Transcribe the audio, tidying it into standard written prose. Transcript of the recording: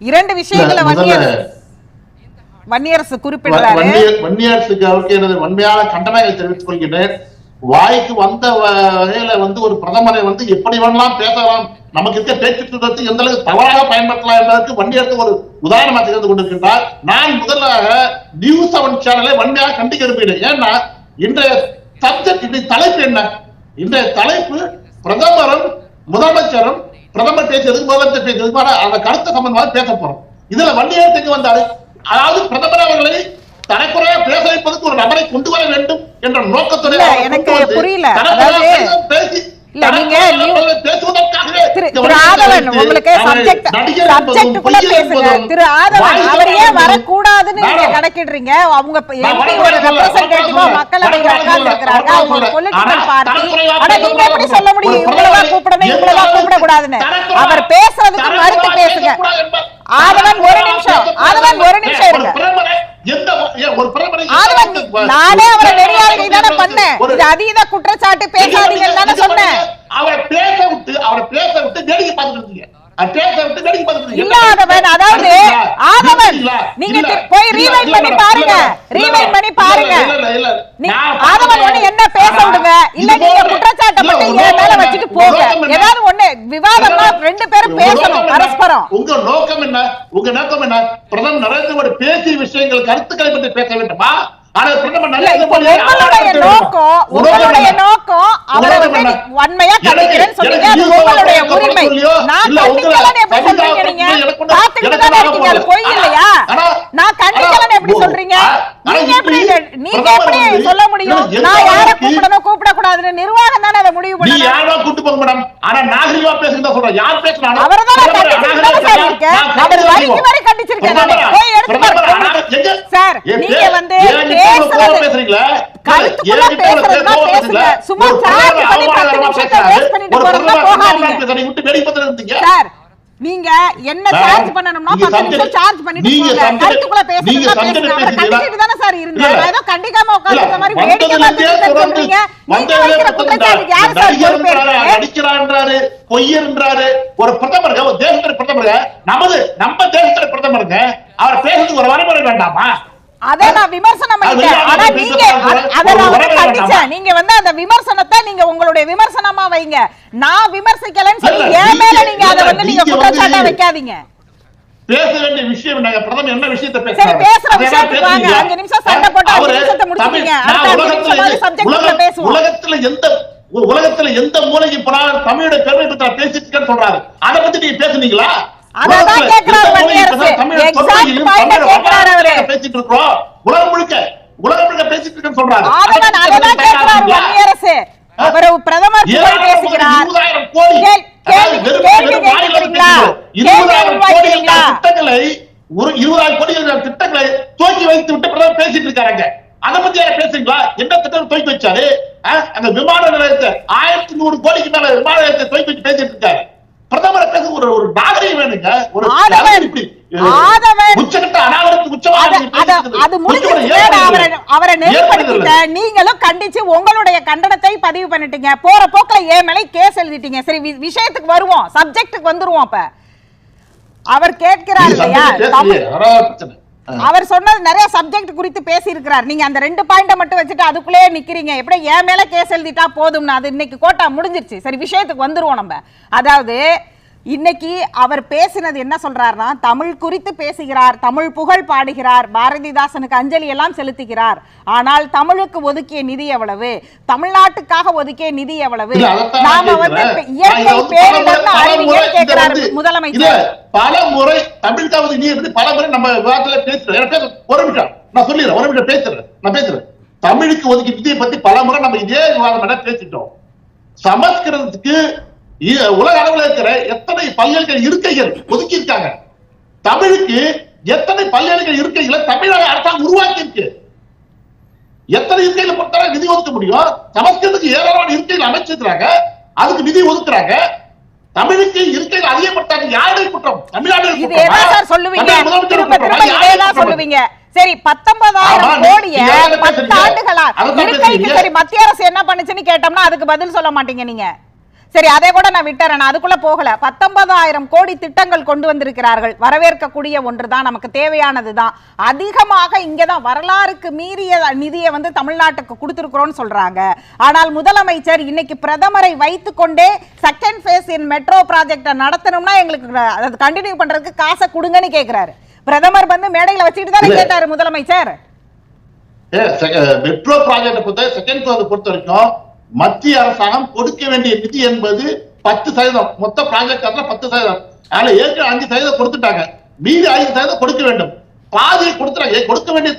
இரண்டு விஷயங்களை வன்னியரசு குறிப்பிடுறாரு. வன்னியரசுக்கு அவருக்கு எனது வன்மையான கண்டனங்களை தெரிவித்துக் கொள்கிறேன். வாய்க்கு வந்த வகையில ஒரு பிரதமரை எப்படி வேணாலும் பேசலாம், நமக்கு இருக்க பேச்சு எந்த அளவுக்கு தவறாக பயன்படுத்தலாம் என்பதற்கு வன்னியரசு ஒரு உதாரணமாக திகழ்ந்து கொண்டிருக்கின்றார். நான் முதலாக நியூஸ் 7 சேனலை வன்மையாக கண்டிக்க விரும்புகிறேன். ஏன்னா இன்றைய சப்ஜெக்ட், இன்றைய தலைப்பு என்ன? இன்றைய தலைப்பு பிரதமரும் முதலமைச்சரும் பிரதமர் பேசியதுக்கு முதலமைச்சர் பேசியதுக்கு அந்த கருத்து சம்பந்தமாக பேச போறோம். இதுல வன்னியரசுக்கு வந்தாரு, அதாவது பிரதமர் அவர்களை தரக்குறையா பேச வைப்பதற்கு ஒரு நபரை கொண்டு வர வேண்டும் என்ற நோக்கத்துடன் எனக்கு புரியல. பேசி வரக்கூடாதுன்னு நீங்க கணக்கிடுறீங்க. அவங்க மக்களவை உட்கார்ந்துருக்கிறாங்க, அவங்க பொலிட்டிக்கல் பார்ட்டி. ஆனா நீங்க எப்படி சொல்ல முடியும் இவ்வளவுதான் கூப்பிடணும் இவ்வளவுதான் கூப்பிடக்கூடாதுன்னு? அவர் பேசுறதுக்கு மறுத்து பேசுங்க. ஆதவன் ஒரு நிமிஷம் இருங்க. நானே அவரை நெறியாளை தானே பண்ணேன். இது அதீத குற்றச்சாட்டு, பேசாதீங்கன்னு தானே சொன்னேன். அவரை பேச விட்டு வேடிக்கை பார்த்துட்டு இல்லாதவன், அதாவது ஆதவன், நீங்க போய் ரீவைண்ட் பண்ணி பாருங்க. ஆதவன் ஒண்ணு என்ன பேச விடுங்க, இல்ல நீங்க குற்றச்சாட்டை மட்டும் மேல வச்சுட்டு போங்க. ஏதாவது ஒண்ணு விவாதமா ரெண்டு பேரும் பேசணும் பரஸ்பரம். உங்க நோக்கம் என்ன? பிரதமர் நரேந்திர மோடி பேசிய விஷயங்கள் கருத்துக்களை பற்றி பேச வேண்டுமா? உங்களுடைய நோக்கம் அவரை வன்மையா கண்டிக்கிறேன்னு சொன்னீங்க. அது உங்களுடைய உரிமை. நான் கண்டிக்கலன்னு எப்படி சொல்றீங்க? நீங்க பாத்துக்கிட்டு தானே இருக்கீங்க. அது பொய் இல்லையா? நான் கண்டிக்கலன்னு எப்படி சொல்றீங்க? நீங்க எப்படி சொல்ல முடியும்? நான் யாரை கூப்பிடணும் கூப்பிட கூடாதுன்னு நிர்வாகம் தானே அதை முடிவு பண்ணணும். நீ யாரோ கூட்டி போக மேடம். ஆனா நாகரிகமா பேசுறத சொல்றேன். யார் பேசுறானோ அவர்தான் கண்டிச்சிருக்காரு சார். இருக்கேன் அவர் வரைக்கும் வரை கண்டிச்சிருக்கேன். நான் போய் எடுத்து பாருங்க சார். நீங்க பேசுறீங்களா? கருத்துக்குள்ள பேசுறதுனா பேசுங்க. சும்மா சார்ஜ் பண்ணி 10 நிமிஷத்தை வேஸ்ட் பண்ணிட்டு போறதா போகாதீங்க சார். நீங்க என்ன சார்ஜ் பண்ணனும்னா 10 நிமிஷம் சார்ஜ் பண்ணிட்டு போங்க. கருத்துக்குள்ள பேசுறதுனா பேசுங்க. கண்டிக்கிட்டு தானே சார் இருந்தீங்க. ஏதோ கண்டிக்காம உட்கார்ந்த மாதிரி வேடிக்கை பார்த்துட்டு சொல்றீங்க. நீங்க வைக்கிற குற்றச்சாட்டு யார் சார் பொறுப்பேற்கிறாரு? அடிக்கிறான்றாரு, பொய்யன்றாரு. ஒரு பிரதமர், தேசத்தோட பிரதமர், நம்ம தேசத்தோட பிரதமருங்க, அவர் பேசுறதுக்கு ஒரு வரைமுறை வேண்டாமா? அத நான் விமர்சனம் பண்ணிட்டேன். ஆனா நீங்க அத நான் கண்டிச்சேன். நீங்க அந்த விமர்சனத்தை நீங்க உங்களுடைய விமர்சனமா வைங்க. நான் விமர்சிக்கலன்னு சொல்லி ஏன் மேல நீங்க அத நீங்க குற்றச்சாட்டா வைக்காதீங்க. பேச வேண்டிய விஷயம் என்ன? பிரதமர் என்ன விஷயத்தை பேசுறாரு? சரி, பேசுற விஷயத்துக்கு வாங்க. 5 நிமிஷம் சண்டை போட்டு 5 நிமிஷத்தை முடிச்சிட்டீங்க. அடுத்த 5 நிமிஷம் சப்ஜெக்ட்ல பேசுவோம். உலகத்துல எந்த மூலைக்கு போனாலும் தமிழோட பெருமை பத்தி பேசிட்டு இருக்கேன்னு சொல்றாரு. அத பத்தி நீங்க பேசுனீங்களா? அதான் கேக்குறாரு வன்னியரசு. எக்ஸாக்ட் பாயிண்ட் கேக்குறாரு அவரு. பேசிட்டு இருக்கோம். உலகம் முழுக்க பேசிட்டு இருக்கேன்னு சொல்றாரு. அதான் கேக்குறாரு வன்னியரசு. அவர் பிரதமர் போய் பேசுகிறார். 20,000 கோடி திட்டங்களை துவக்கி வைத்து விட்டு பிரதமர் பேசிட்டு இருக்காங்க. அதை பத்தி யார பேசுறீங்களா? என்ன திட்டம் துவக்கி வச்சாரு? அந்த விமான நிலையத்தை 1100 கோடிக்கு மேல விமான நிலையத்தை துவக்கி வச்சு பேசிட்டு இருக்காரு. பிரதமரை பேச ஒரு நாகரிகம் வேணுங்க. ஒரு உச்சகட்ட அனாவரத்து அவரை நெருப்படுத்திட்ட நீங்களும் கண்டிச்சு உங்களுடைய கண்டனத்தை பதிவு பண்ணிட்டீங்க. போற போக்குல ஏன் மேல கேஸ் எழுதிட்டீங்க. சரி, விஷயத்துக்கு வருவோம், சப்ஜெக்ட்டுக்கு வந்துருவோம். அப்ப அவர் கேட்கிறார் இல்லையா, அவர் சொன்னது நிறைய சப்ஜெக்ட் குறித்து பேசி இருக்கிறார். நீங்க அந்த 2 பாயிண்ட மட்டும் வச்சுட்டு அதுக்குள்ளே நிக்கிறீங்க. எப்படி ஏன் மேல கேஸ் எழுதிட்டா போதும்னா அது இன்னைக்கு கோட்டா முடிஞ்சிருச்சு. சரி, விஷயத்துக்கு வந்துருவோம் நம்ம. அதாவது இன்னைக்கு அவர் பேசினது என்ன சொல்றாருன்னா, தமிழ் குறித்து பேசுகிறார், தமிழ் புகழ் பாடுகிறார், பாரதிதாசனுக்கு அஞ்சலி எல்லாம் செலுத்துகிறார். ஆனால் தமிழுக்கு ஒதுக்கிய நிதி எவ்வளவு, தமிழ்நாட்டுக்காக ஒதுக்கிய நிதி எவ்வளவு, நாம இயற்கை பேரிடர்னு அறிவியல் கேட்கிறார் முதலமைச்சர். பல முறை தமிழ்காவது நீ இருந்து பல முறை நம்ம விவாதத்துல பேசுறோம். ஒரு நிமிஷம் நான் சொல்லிடுறேன், ஒரு நிமிஷம் பேசுறேன். தமிழுக்கு ஒதுக்கிய நிதியை பத்தி பல முறை நம்ம இதே விவாதம் பேசிட்டோம். சமஸ்கிருதத்துக்கு உலக அளவில் இருக்கிற எத்தனை பல்கலைக்கழக இருக்கைகள் ஒதுக்கி இருக்காங்க. தமிழுக்கு எத்தனை பல்கலைக்கழக இருக்கைகளை தமிழக அரசாங்கம் உருவாக்கி இருக்கு. எத்தனை இருக்கைகளை பொறுத்தவரை நிதி ஒதுக்க முடியும்? சமஸ்கிருதத்துக்கு ஏராளமான இருக்கைகள் அமைச்சிருக்கிறாங்க, அதுக்கு நிதி ஒதுக்குறாங்க. தமிழுக்கு இருக்கைகள் அதிகப்பட்டாங்க. யாருடைய குற்றம்? தமிழ்நாடு சொல்லுவீங்க. சரி, 19,000 கோடியை 10 ஆண்டுகளா இருக்கைக்கு சரி மத்திய அரசு என்ன பண்ணுச்சுன்னு கேட்டோம்னா அதுக்கு பதில் சொல்ல மாட்டீங்க. நீங்க சரி, அதை கூட நான் விட்டுறேன், அதுக்குள்ள போகல. 19,000 கோடி திட்டங்கள் கொண்டு வந்திருக்கிறார்கள். வரவேற்கக்கூடிய ஒன்றுதான், நமக்கு தேவையானதுதான். அதிகமாக இங்கதான் வரலாறுக்கு மீறிய நிதியை வந்து தமிழ்நாட்டுக்கு கொடுத்திருக்கிறோம்னு சொல்றாங்க. ஆனால் முதலமைச்சர் இன்னைக்கு பிரதமரை வைத்துக் கொண்டே செகண்ட் ஃபேஸ் இன் மெட்ரோ ப்ராஜெக்ட நடத்தணும்னா எங்களுக்கு அது கண்டினியூ பண்றதுக்கு காசை கொடுங்கன்னு கேட்கிறாரு. பிரதமர் வந்து மேடையில வச்சுட்டு தானே கேட்டாரு முதலமைச்சர். மெட்ரோ ப்ராஜெக்ட் பொறுத்த வரைக்கும் மத்திய அரசாங்கம் கொடுக்க வேண்டிய நிதி என்பது 10%. மொத்த ப்ராஜெக்ட் 10%. அதுல ஏற்கனவே 5% கொடுத்துட்டாங்க. மீதி 5% கொடுக்க வேண்டும். பாதியை கொடுத்துறாங்க. கொடுக்க வேண்டிய